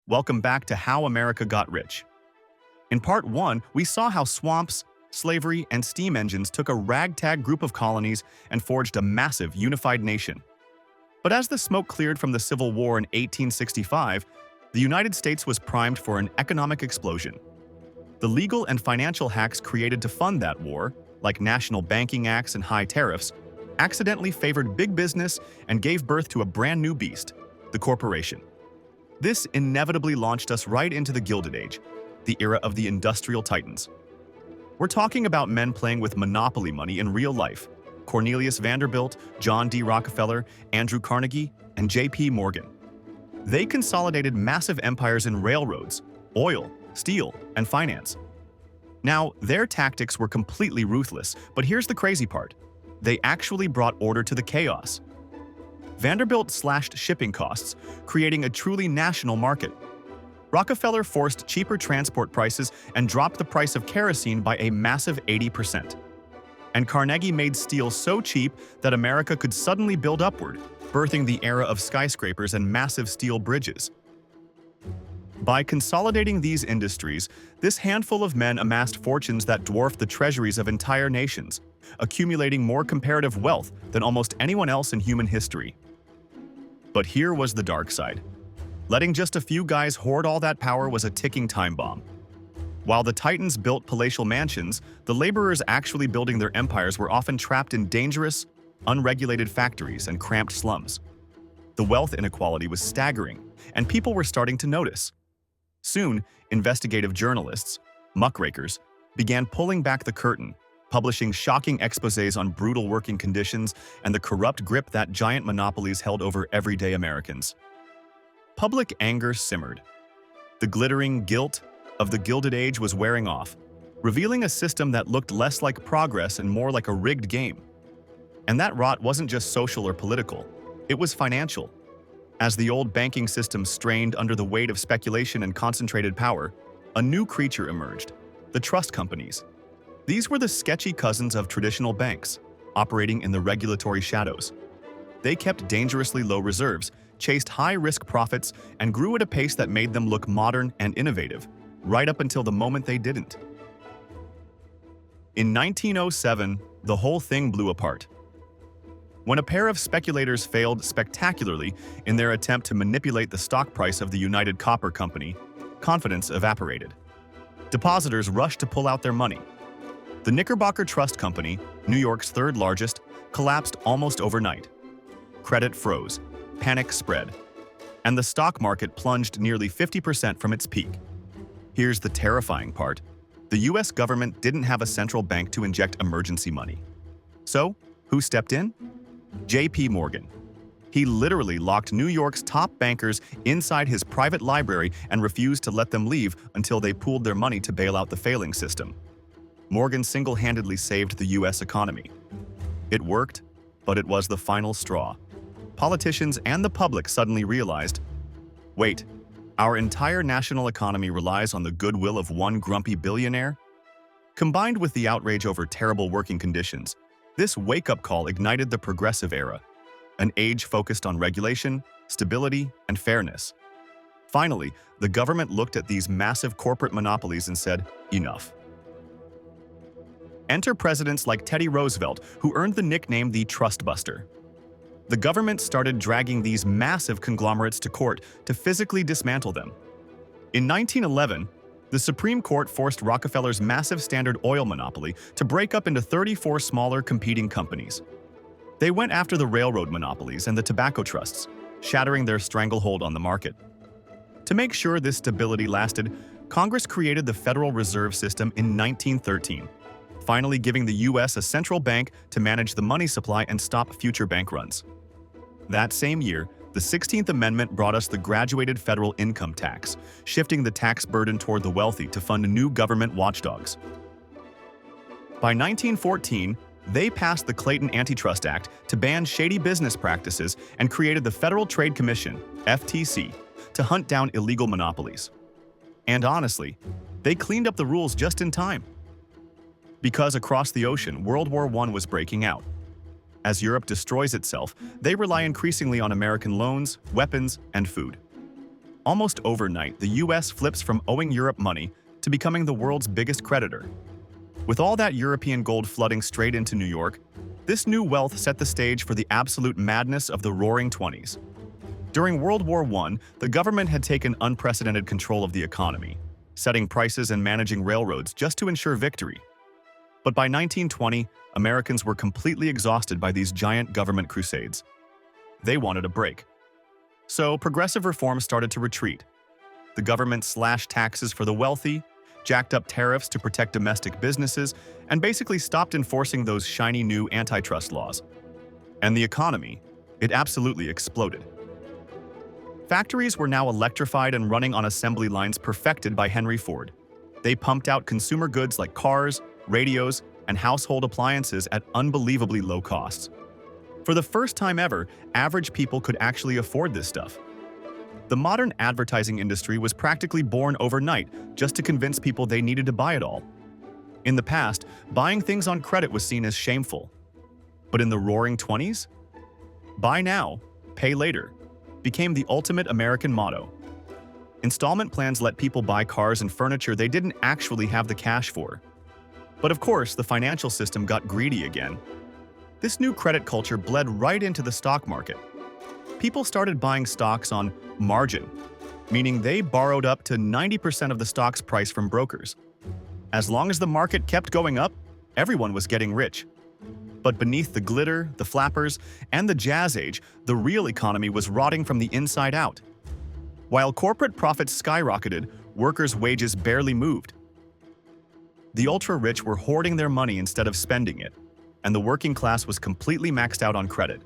Welcome back to How America Got Rich. In part 1, we saw how swamps, slavery, and steam engines took a ragtag group of colonies and forged a massive, unified nation. But as the smoke cleared from the Civil War in 1865, the United States was primed for an economic explosion. The legal and financial hacks created to fund that war, like national banking acts and high tariffs, accidentally favored big business and gave birth to a brand new beast, the corporation. This inevitably launched us right into the Gilded Age, the era of the industrial titans. We're talking about men playing with monopoly money in real life: Cornelius Vanderbilt, John D. Rockefeller, Andrew Carnegie, and J.P. Morgan. They consolidated massive empires in railroads, oil, steel, and finance. Now, their tactics were completely ruthless, but here's the crazy part: they actually brought order to the chaos. Vanderbilt slashed shipping costs, creating a truly national market. Rockefeller forced cheaper transport prices and dropped the price of kerosene by a massive 80%. And Carnegie made steel so cheap that America could suddenly build upward, birthing the era of skyscrapers and massive steel bridges. By consolidating these industries, this handful of men amassed fortunes that dwarfed the treasuries of entire nations, accumulating more comparative wealth than almost anyone else in human history. But here was the dark side. Letting just a few guys hoard all that power was a ticking time bomb. While the titans built palatial mansions, the laborers actually building their empires were often trapped in dangerous, unregulated factories and cramped slums. The wealth inequality was staggering, and people were starting to notice. Soon, investigative journalists, muckrakers, began pulling back the curtain, publishing shocking exposés on brutal working conditions and the corrupt grip that giant monopolies held over everyday Americans. Public anger simmered. The glittering gilt of the Gilded Age was wearing off, revealing a system that looked less like progress and more like a rigged game. And that rot wasn't just social or political, it was financial. As the old banking system strained under the weight of speculation and concentrated power, a new creature emerged: the trust companies. These were the sketchy cousins of traditional banks, operating in the regulatory shadows. They kept dangerously low reserves, chased high-risk profits, and grew at a pace that made them look modern and innovative, right up until the moment they didn't. In 1907, the whole thing blew apart. When a pair of speculators failed spectacularly in their attempt to manipulate the stock price of the United Copper Company, confidence evaporated. Depositors rushed to pull out their money. The Knickerbocker Trust Company, New York's third largest, collapsed almost overnight. Credit froze, panic spread, and the stock market plunged nearly 50% from its peak. Here's the terrifying part: the US government didn't have a central bank to inject emergency money. So, who stepped in? J.P. Morgan. He literally locked New York's top bankers inside his private library and refused to let them leave until they pooled their money to bail out the failing system. Morgan single-handedly saved the US economy. It worked, but it was the final straw. Politicians and the public suddenly realized, wait, our entire national economy relies on the goodwill of one grumpy billionaire? Combined with the outrage over terrible working conditions, this wake-up call ignited the progressive era, an age focused on regulation, stability, and fairness. Finally, the government looked at these massive corporate monopolies and said, enough. Enter presidents like Teddy Roosevelt, who earned the nickname the Trust Buster. The government started dragging these massive conglomerates to court to physically dismantle them. In 1911, the Supreme Court forced Rockefeller's massive Standard Oil monopoly to break up into 34 smaller competing companies. They went after the railroad monopolies and the tobacco trusts, shattering their stranglehold on the market. To make sure this stability lasted, Congress created the Federal Reserve System in 1913, finally giving the U.S. a central bank to manage the money supply and stop future bank runs. That same year, the 16th Amendment brought us the graduated federal income tax, shifting the tax burden toward the wealthy to fund new government watchdogs. By 1914, they passed the Clayton Antitrust Act to ban shady business practices and created the Federal Trade Commission, FTC, to hunt down illegal monopolies. And honestly, they cleaned up the rules just in time. Because across the ocean, World War I was breaking out. As Europe destroys itself, they rely increasingly on American loans, weapons, and food. Almost overnight, the US flips from owing Europe money to becoming the world's biggest creditor. With all that European gold flooding straight into New York, this new wealth set the stage for the absolute madness of the Roaring Twenties. During World War I, the government had taken unprecedented control of the economy, setting prices and managing railroads just to ensure victory. But by 1920, Americans were completely exhausted by these giant government crusades. They wanted a break. So progressive reforms started to retreat. The government slashed taxes for the wealthy, jacked up tariffs to protect domestic businesses, and basically stopped enforcing those shiny new antitrust laws. And the economy, it absolutely exploded. Factories were now electrified and running on assembly lines perfected by Henry Ford. They pumped out consumer goods like cars, radios, and household appliances at unbelievably low costs. For the first time ever, average people could actually afford this stuff. The modern advertising industry was practically born overnight just to convince people they needed to buy it all. In the past, buying things on credit was seen as shameful. But in the Roaring Twenties, buy now, pay later became the ultimate American motto. Installment plans let people buy cars and furniture they didn't actually have the cash for. But of course, the financial system got greedy again. This new credit culture bled right into the stock market. People started buying stocks on margin, meaning they borrowed up to 90% of the stock's price from brokers. As long as the market kept going up, everyone was getting rich. But beneath the glitter, the flappers, and the jazz age, the real economy was rotting from the inside out. While corporate profits skyrocketed, workers' wages barely moved. The ultra-rich were hoarding their money instead of spending it, and the working class was completely maxed out on credit.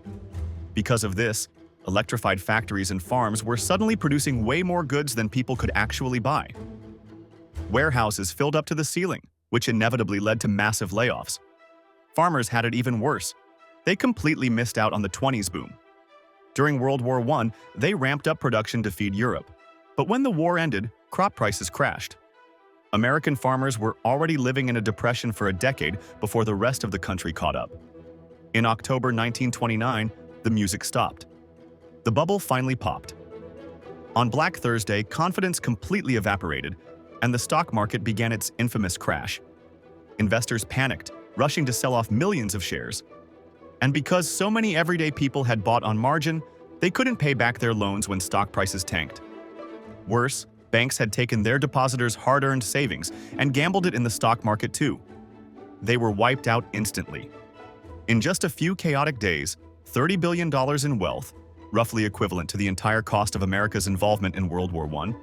Because of this, electrified factories and farms were suddenly producing way more goods than people could actually buy. Warehouses filled up to the ceiling, which inevitably led to massive layoffs. Farmers had it even worse. They completely missed out on the 20s boom. During World War I, they ramped up production to feed Europe. But when the war ended, crop prices crashed. American farmers were already living in a depression for a decade before the rest of the country caught up. In October 1929, the music stopped. The bubble finally popped. On Black Thursday, confidence completely evaporated, and the stock market began its infamous crash. Investors panicked, rushing to sell off millions of shares. And because so many everyday people had bought on margin, they couldn't pay back their loans when stock prices tanked. Worse, banks had taken their depositors' hard-earned savings and gambled it in the stock market too. They were wiped out instantly. In just a few chaotic days, $30 billion in wealth, roughly equivalent to the entire cost of America's involvement in World War I,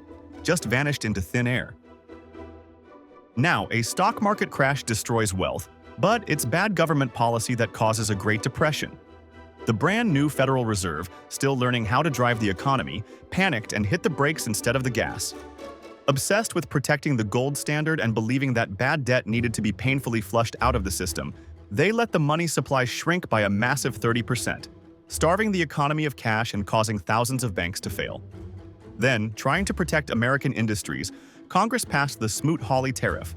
just vanished into thin air. Now, a stock market crash destroys wealth, but it's bad government policy that causes a Great Depression. The brand new Federal Reserve, still learning how to drive the economy, panicked and hit the brakes instead of the gas. Obsessed with protecting the gold standard and believing that bad debt needed to be painfully flushed out of the system, they let the money supply shrink by a massive 30%, starving the economy of cash and causing thousands of banks to fail. Then, trying to protect American industries, Congress passed the Smoot-Hawley tariff,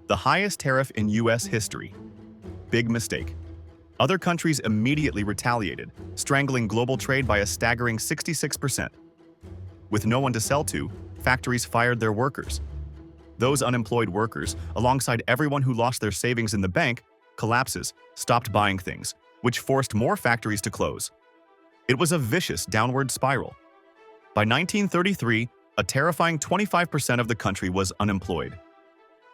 the highest tariff in U.S. history. Big mistake. Other countries immediately retaliated, strangling global trade by a staggering 66%. With no one to sell to, factories fired their workers. Those unemployed workers, alongside everyone who lost their savings in the bank, collapses, stopped buying things, which forced more factories to close. It was a vicious downward spiral. By 1933, a terrifying 25% of the country was unemployed.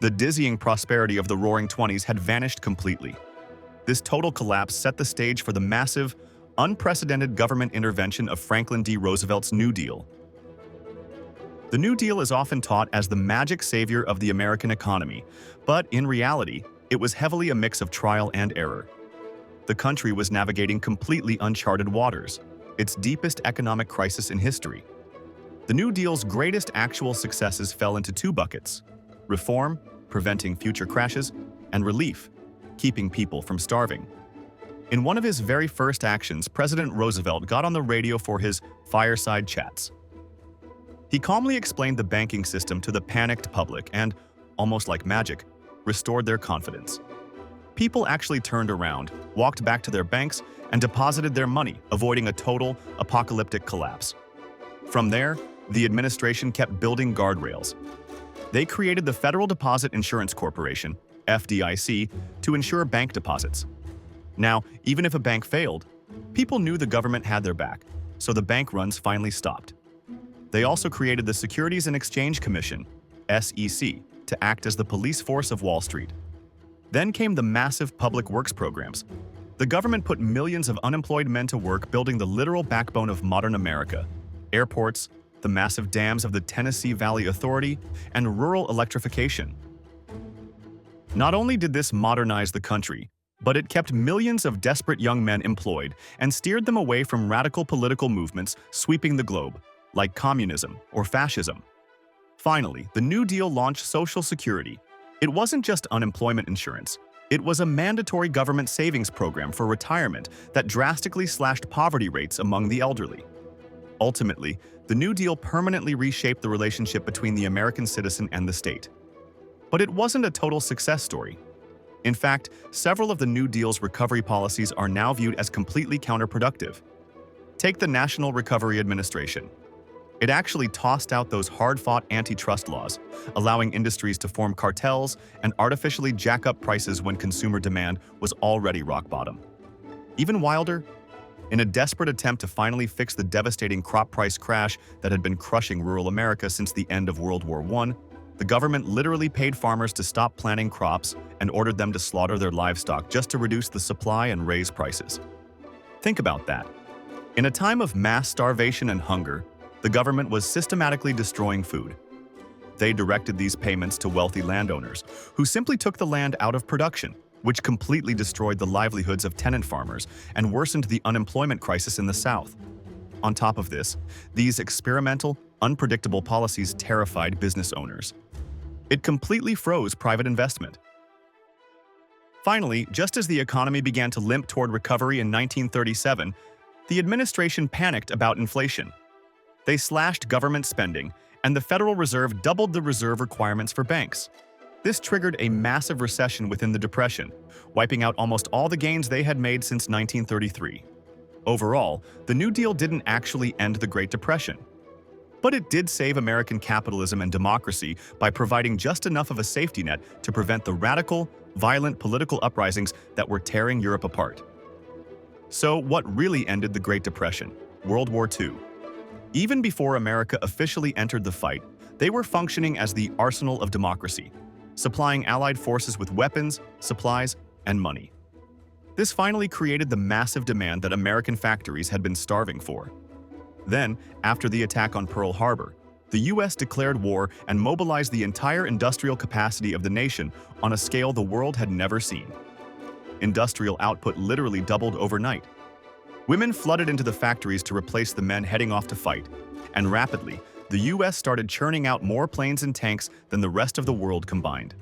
The dizzying prosperity of the Roaring Twenties had vanished completely. This total collapse set the stage for the massive, unprecedented government intervention of Franklin D. Roosevelt's New Deal. The New Deal is often taught as the magic savior of the American economy, but in reality, it was heavily a mix of trial and error. The country was navigating completely uncharted waters, its deepest economic crisis in history. The New Deal's greatest actual successes fell into two buckets: reform, preventing future crashes, and relief, keeping people from starving. In one of his very first actions, President Roosevelt got on the radio for his fireside chats. He calmly explained the banking system to the panicked public and, almost like magic, restored their confidence. People actually turned around, walked back to their banks, and deposited their money, avoiding a total, apocalyptic collapse. From there, the administration kept building guardrails. They created the Federal Deposit Insurance Corporation, FDIC, to insure bank deposits. Now, even if a bank failed, people knew the government had their back, so the bank runs finally stopped. They also created the Securities and Exchange Commission, SEC, to act as the police force of Wall Street. Then came the massive public works programs. The government put millions of unemployed men to work building the literal backbone of modern America: airports, the massive dams of the Tennessee Valley Authority, and rural electrification. Not only did this modernize the country, but it kept millions of desperate young men employed and steered them away from radical political movements sweeping the globe, like communism or fascism. Finally, the New Deal launched Social Security. It wasn't just unemployment insurance. It was a mandatory government savings program for retirement that drastically slashed poverty rates among the elderly. Ultimately, the New Deal permanently reshaped the relationship between the American citizen and the state. But it wasn't a total success story. In fact, several of the New Deal's recovery policies are now viewed as completely counterproductive. Take the National Recovery Administration. It actually tossed out those hard-fought antitrust laws, allowing industries to form cartels and artificially jack up prices when consumer demand was already rock bottom. Even wilder, in a desperate attempt to finally fix the devastating crop price crash that had been crushing rural America since the end of World War I, the government literally paid farmers to stop planting crops and ordered them to slaughter their livestock just to reduce the supply and raise prices. Think about that. In a time of mass starvation and hunger, the government was systematically destroying food. They directed these payments to wealthy landowners, who simply took the land out of production, which completely destroyed the livelihoods of tenant farmers and worsened the unemployment crisis in the South. On top of this, these experimental, unpredictable policies terrified business owners. It completely froze private investment. Finally, just as the economy began to limp toward recovery in 1937, the administration panicked about inflation. They slashed government spending, and the Federal Reserve doubled the reserve requirements for banks. This triggered a massive recession within the Depression, wiping out almost all the gains they had made since 1933. Overall, the New Deal didn't actually end the Great Depression. But it did save American capitalism and democracy by providing just enough of a safety net to prevent the radical, violent political uprisings that were tearing Europe apart. So what really ended the Great Depression? World War II. Even before America officially entered the fight, they were functioning as the arsenal of democracy, supplying Allied forces with weapons, supplies, and money. This finally created the massive demand that American factories had been starving for. Then, after the attack on Pearl Harbor, the U.S. declared war and mobilized the entire industrial capacity of the nation on a scale the world had never seen. Industrial output literally doubled overnight. Women flooded into the factories to replace the men heading off to fight, and rapidly, the U.S. started churning out more planes and tanks than the rest of the world combined.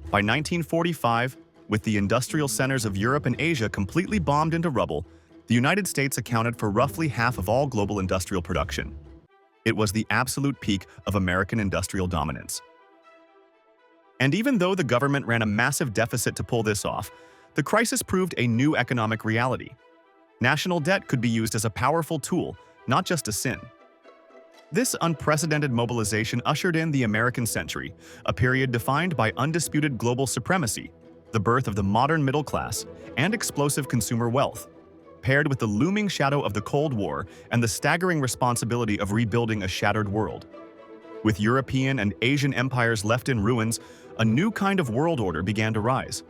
By 1945, with the industrial centers of Europe and Asia completely bombed into rubble, the United States accounted for roughly half of all global industrial production. It was the absolute peak of American industrial dominance. And even though the government ran a massive deficit to pull this off, the crisis proved a new economic reality. National debt could be used as a powerful tool, not just a sin. This unprecedented mobilization ushered in the American century, a period defined by undisputed global supremacy, the birth of the modern middle class, and explosive consumer wealth, paired with the looming shadow of the Cold War and the staggering responsibility of rebuilding a shattered world. With European and Asian empires left in ruins, a new kind of world order began to rise.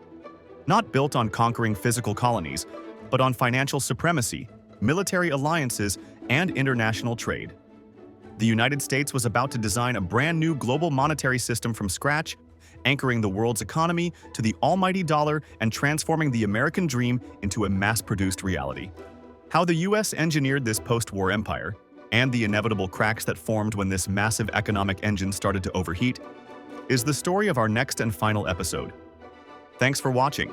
Not built on conquering physical colonies, but on financial supremacy, military alliances, and international trade. The United States was about to design a brand new global monetary system from scratch, anchoring the world's economy to the almighty dollar and transforming the American dream into a mass-produced reality. How the U.S. engineered this post-war empire, and the inevitable cracks that formed when this massive economic engine started to overheat, is the story of our next and final episode. Thanks for watching.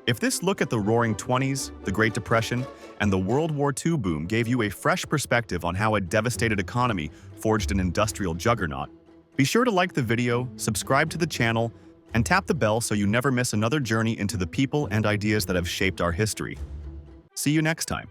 If this look at the Roaring Twenties, the Great Depression, and the World War II boom gave you a fresh perspective on how a devastated economy forged an industrial juggernaut, be sure to like the video, subscribe to the channel, and tap the bell so you never miss another journey into the people and ideas that have shaped our history. See you next time.